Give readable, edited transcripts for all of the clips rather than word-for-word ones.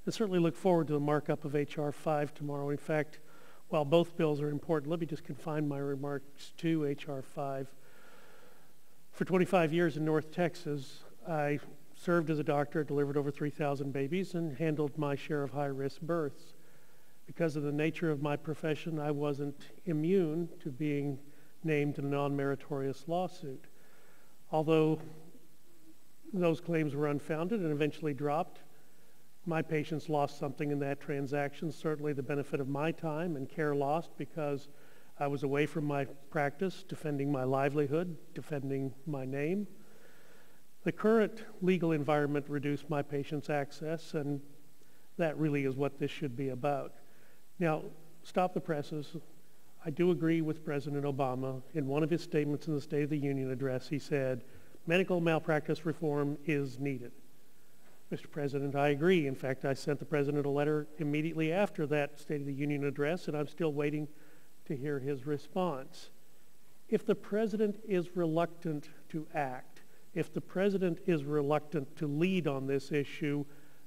and certainly look forward to the markup of H.R. 5 tomorrow. In fact, while both bills are important, let me just confine my remarks to H.R. 5. For 25 years in North Texas, I served as a doctor, delivered over 3,000 babies, and handled my share of high-risk births. Because of the nature of my profession, I wasn't immune to being named in a non-meritorious lawsuit. Although those claims were unfounded and eventually dropped, my patients lost something in that transaction, certainly the benefit of my time and care lost because I was away from my practice, defending my livelihood, defending my name. The current legal environment reduced my patients' access, and that really is what this should be about. Now, stop the presses. I do agree with President Obama. In one of his statements in the State of the Union address, he said, medical malpractice reform is needed. Mr. President, I agree. In fact, I sent the President a letter immediately after that State of the Union address, and I'm still waiting to hear his response. If the President is reluctant to act, if the President is reluctant to lead on this issue,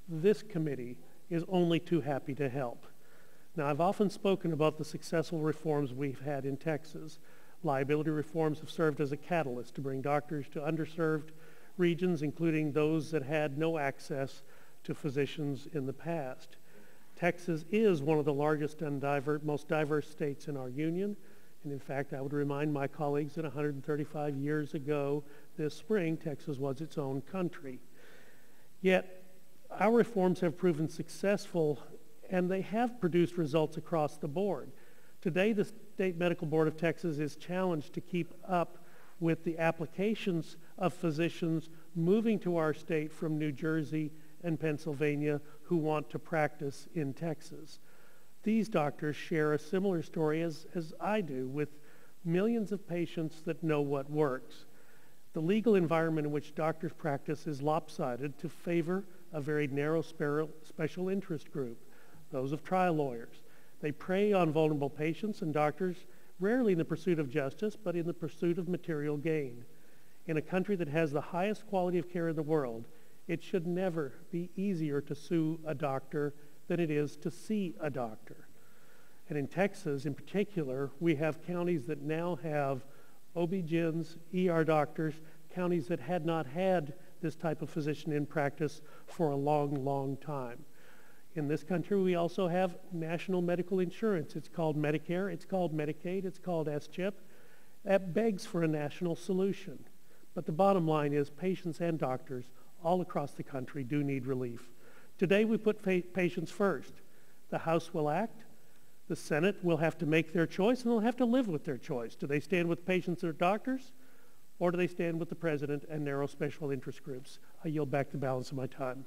this committee is only too happy to help. Now, I've often spoken about the successful reforms we've had in Texas. Liability reforms have served as a catalyst to bring doctors to underserved regions, including those that had no access to physicians in the past. Texas is one of the largest and most diverse states in our union. And in fact, I would remind my colleagues that 135 years ago this spring, Texas was its own country. Yet, our reforms have proven successful, and they have produced results across the board. Today, the State Medical Board of Texas is challenged to keep up with the applications of physicians moving to our state from New Jersey and Pennsylvania who want to practice in Texas. These doctors share a similar story as I do, with millions of patients that know what works. The legal environment in which doctors practice is lopsided to favor a very narrow special interest group, those of trial lawyers. They prey on vulnerable patients and doctors, rarely in the pursuit of justice, but in the pursuit of material gain. In a country that has the highest quality of care in the world, it should never be easier to sue a doctor than it is to see a doctor. And in Texas, in particular, we have counties that now have OB-GYNs, ER doctors, counties that had not had this type of physician in practice for a long, long time. In this country, we also have national medical insurance. It's called Medicare, it's called Medicaid, it's called S-CHIP. That begs for a national solution. But the bottom line is patients and doctors all across the country do need relief. Today, we put patients first. The House will act. The Senate will have to make their choice, and they'll have to live with their choice. Do they stand with patients or doctors, or do they stand with the President and narrow special interest groups? I yield back the balance of my time.